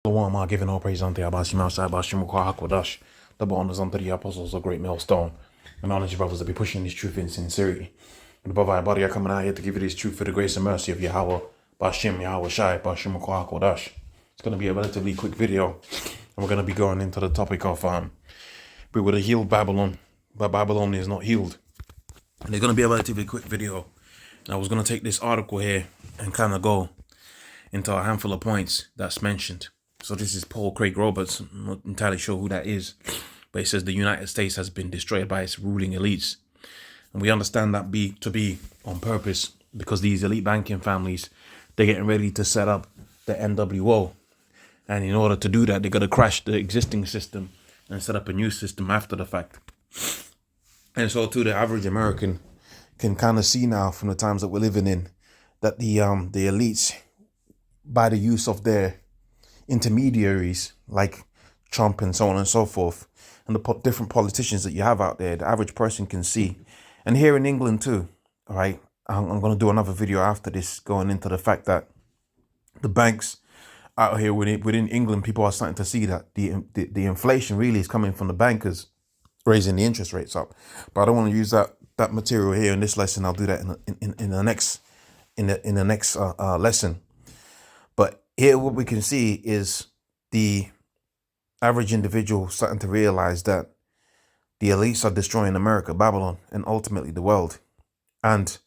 The one am giving all praise unto Abashim outside Bashim Hakodash, the bonus unto the apostles of great millstone, and honor you brothers to be pushing this truth in sincerity. And above our body are coming out here to give you this truth for the grace and mercy of Yahweh, Bashim Yahweh Shai, Bashim Hakodash. It's going to be a relatively quick video, and we're going to be going into the topic of we would have healed Babylon, but Babylon is not healed. And it's going to be a relatively quick video. And I was going to take this article here and kind of go into a handful of points that's mentioned. So this is Paul Craig Roberts. I'm not entirely sure who that is, but it says the United States has been destroyed by its ruling elites. And we understand that to be on purpose, because these elite banking families, they're getting ready to set up the NWO. And in order to do that, they got to crash the existing system and set up a new system after the fact. And so too, the average American can kind of see now from the times that we're living in that the elites, by the use of their intermediaries like Trump and so on and so forth, and the different politicians that you have out there, the average person can see. And here in England too, all right, I'm going to do another video after this going into the fact that the banks out here within England, people are starting to see that the inflation really is coming from the bankers raising the interest rates up. But I don't want to use that material here in this lesson. I'll do that in the next lesson. But here what we can see is the average individual starting to realize that the elites are destroying America, Babylon, and ultimately the world. And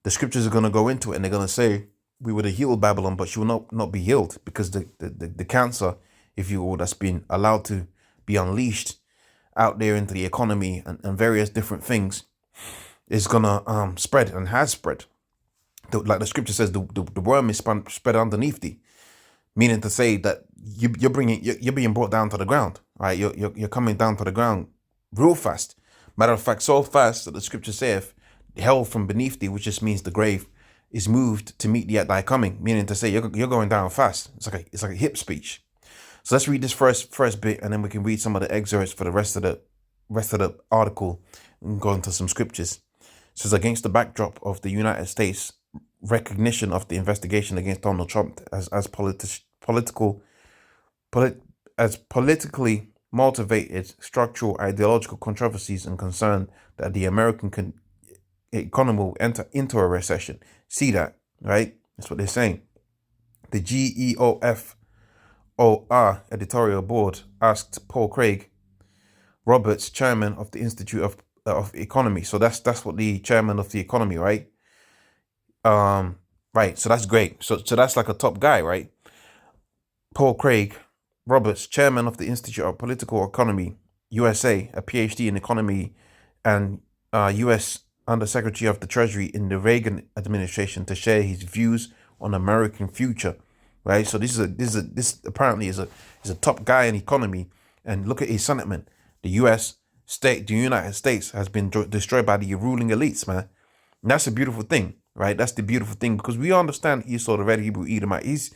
the scriptures are going to go into it, and they're going to say, we would have healed Babylon, but she will not be healed, because the cancer, if you will, that's been allowed to be unleashed out there into the economy and various different things is going to spread and has spread. Like the scripture says, the worm is spread underneath thee, meaning to say that you're being brought down to the ground, right? You're coming down to the ground real fast. Matter of fact, so fast that the scripture saith, hell from beneath thee, which just means the grave, is moved to meet thee at thy coming, meaning to say you're going down fast. It's like a hip speech. So let's read this first bit, and then we can read some of the excerpts for the rest of the article and go into some scriptures. It says, against the backdrop of the United States recognition of the investigation against Donald Trump as politically motivated structural ideological controversies and concern that the American economy will enter into a recession. See that, right? That's what they're saying. The GEOFOR editorial board asked Paul Craig Roberts, chairman of the Institute of Economy. So that's what the chairman of the economy, right? Right. So that's great. So that's like a top guy, right? Paul Craig Roberts, chairman of the Institute of Political Economy, USA, a PhD in economy, and U.S. Undersecretary of the Treasury in the Reagan administration, to share his views on American future, right? So this apparently is a top guy in economy, and look at his sentiment. The United States has been destroyed by the ruling elites, man. And that's a beautiful thing, right? That's the beautiful thing, because we understand Esau, the red Hebrew Edomite.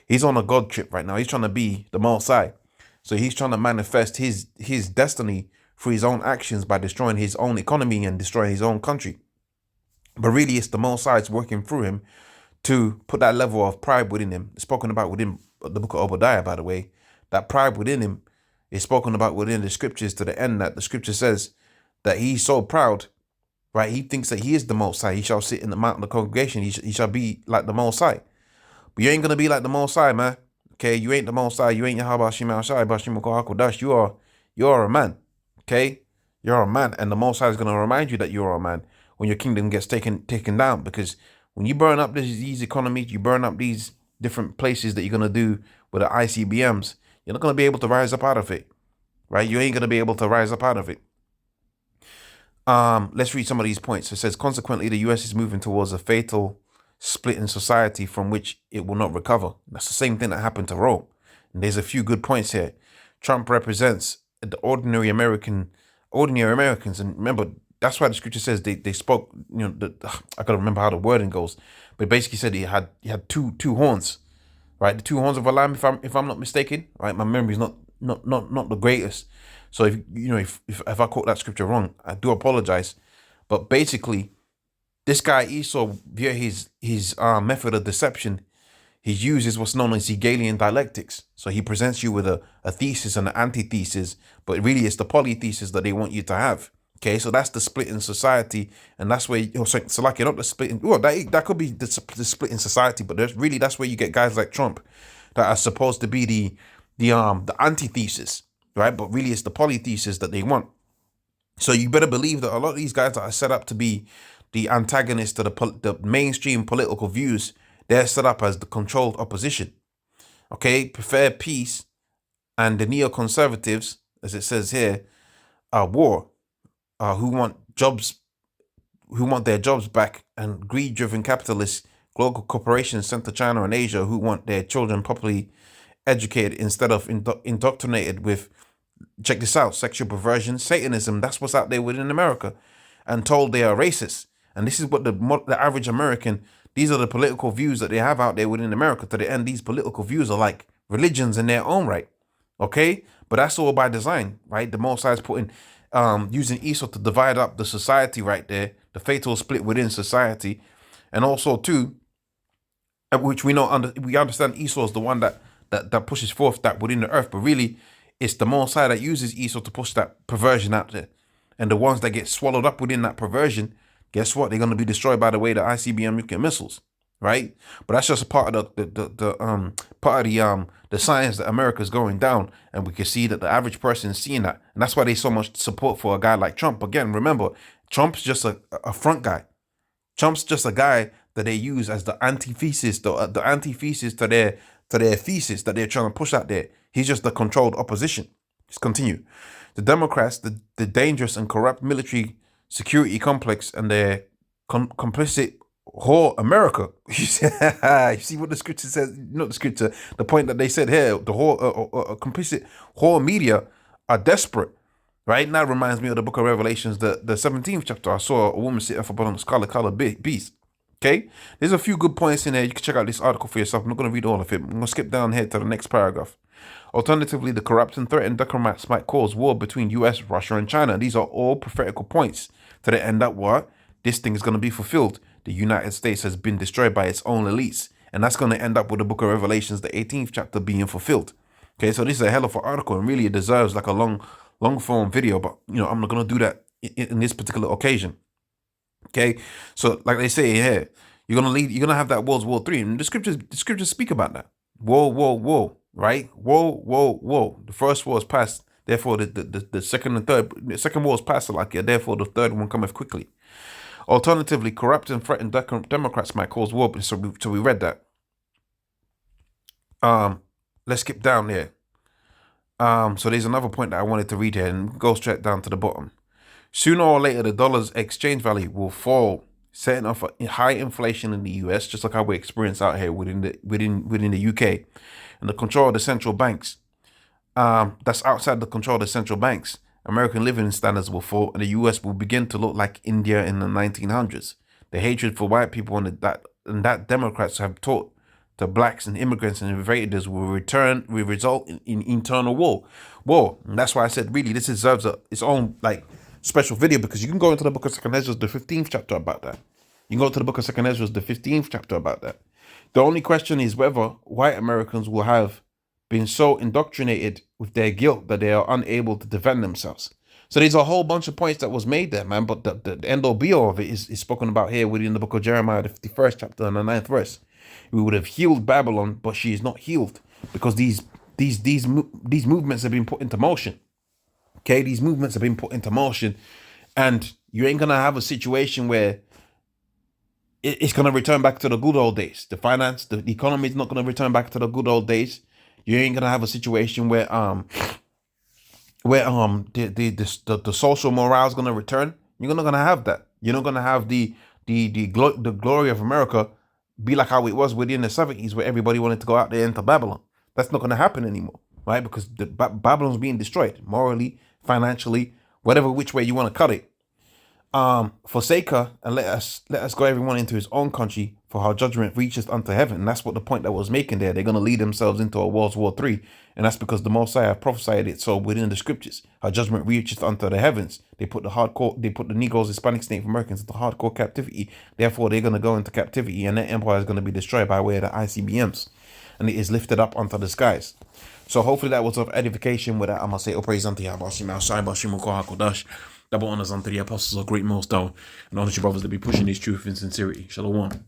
He's on a God trip right now. He's trying to be the Most High. So he's trying to manifest his destiny through his own actions by destroying his own economy and destroying his own country. But really, it's the Most High working through him to put that level of pride within him. It's spoken about within the book of Obadiah, by the way. That pride within him is spoken about within the scriptures, to the end that the scripture says that he's so proud, right? He thinks that he is the Most High. He shall sit in the mountain of the congregation. He shall be like the Most High. But you ain't going to be like the Most High, man. Okay, you ain't the Most High. You ain't Yahweh Shema Shai, Bashim Hakodash. You are a man. Okay, you're a man, and the Most High is going to remind you that you're a man when your kingdom gets taken down. Because when you burn up these economies, you burn up these different places that you're going to do with the ICBMs, you're not going to be able to rise up out of it, right? You ain't going to be able to rise up out of it. Let's read some of these points. It says, consequently, the U.S. is moving towards a fatal split in society from which it will not recover. That's the same thing that happened to Rome. And there's a few good points here. Trump represents the ordinary Americans, and remember, that's why the scripture says they spoke. I gotta remember how the wording goes, but basically said he had two horns, right? The two horns of a lamb, if I'm not mistaken, right? My memory is not the greatest, so if I quote that scripture wrong, I do apologize. But basically, this guy Esau, via his method of deception, he uses what's known as Hegelian dialectics. So he presents you with a thesis and an antithesis, but really it's the polythesis that they want you to have. Okay, so that's the split in society, and that's where so like you're not the split in, well, that could be the split in society, but that's where you get guys like Trump that are supposed to be the antithesis, right? But really it's the polythesis that they want. So you better believe that a lot of these guys that are set up to be the antagonists to the mainstream political views, they're set up as the controlled opposition. Okay, prefer peace, and the neoconservatives, as it says here, are war. Who want their jobs back, and greed-driven capitalists, global corporations sent to China and Asia who want their children properly educated instead of indoctrinated with, check this out, sexual perversion, Satanism. That's what's out there within America, and told they are racist. And this is what the average American, these are the political views that they have out there within America. To the end, these political views are like religions in their own right. Okay, but that's all by design, right? The Most High is putting using Esau to divide up the society right there, the fatal split within society. And also too, which we understand Esau is the one that pushes forth that within the earth, but really it's the Most High that uses Esau to push that perversion out there. And the ones that get swallowed up within that perversion, guess what? They're going to be destroyed by the way the ICBM nuclear missiles, right? But that's just a part of the science that America's going down, and we can see that the average person is seeing that, and that's why there's so much support for a guy like Trump. Again, remember, Trump's just a front guy. Trump's just a guy that they use as the antithesis, the antithesis to their thesis that they're trying to push out there. He's just the controlled opposition. Let's continue. The Democrats, the dangerous and corrupt military security complex, and their complicit whore America. You see what the scripture says? Not the scripture. The point that they said here, the whole complicit whore media are desperate. Right now, reminds me of the Book of Revelations, the 17th chapter. I saw a woman sitting up on a scarlet-colored beast. Okay, there's a few good points in there. You can check out this article for yourself. I'm not going to read all of it. I'm going to skip down here to the next paragraph. Alternatively, the corrupt and threatened diplomats might cause war between US, Russia, and China. These are all prophetical points to the end that what? This thing is going to be fulfilled. The United States has been destroyed by its own elites. And that's going to end up with the Book of Revelations, the 18th chapter, being fulfilled. Okay, so this is a hell of an article, and really it deserves like a long form video, but I'm not going to do that in this particular occasion. Okay, so like they say here, you're gonna have that World War III, and the scriptures speak about that. War, right? War. The first war is past, therefore the second and third, the second war is past, like, therefore the third one cometh quickly. Alternatively, corrupt and threatened Democrats might cause war. So we read that. Let's skip down there. So there's another point that I wanted to read here, and go straight down to the bottom. Sooner or later, the dollar's exchange value will fall, setting off a high inflation in the US, just like how we experience out here within the UK, and the control of the central banks. That's outside the control of the central banks. American living standards will fall, and the US will begin to look like India in the 1900s. The hatred for white people and that Democrats have taught to blacks and immigrants and invaders will result in internal war. And that's why I said really this deserves its own like special video, because you can go into the Book of 2 Ezra, the 15th chapter about that. You can go to the Book of 2 Ezra, the 15th chapter about that. The only question is whether white Americans will have been so indoctrinated with their guilt that they are unable to defend themselves. So there's a whole bunch of points that was made there, man. But the end all be all of it is spoken about here within the Book of Jeremiah, the 51st chapter and the 9th verse. We would have healed Babylon, but she is not healed, because these movements have been put into motion. Okay, these movements have been put into motion, and you ain't gonna have a situation where it's gonna return back to the good old days. The economy is not gonna return back to the good old days. You ain't gonna have a situation where the social morale is gonna return. You're not gonna have that. You're not gonna have the glory of America be like how it was within the 70s, where everybody wanted to go out there into Babylon. That's not gonna happen anymore, right? Because Babylon's being destroyed morally, financially, whatever which way you want to cut it. Forsake her and let us go everyone into his own country, for her judgment reaches unto heaven. And that's what the point that was making there. They're going to lead themselves into a World War III. And that's because the Messiah prophesied it so within the scriptures. Her judgment reaches unto the heavens. They put the Negroes, Hispanics, Native Americans into hardcore captivity. Therefore, they're going to go into captivity and their empire is going to be destroyed by way of the ICBMs. And it is lifted up unto the skies. So hopefully that was of edification. With that, I'm going to say, all praise unto Yahweh Shai Bashem Kohakodash. Double honors unto the apostles of Great Millstone. And honor your brothers to be pushing this truth in sincerity. Shalom.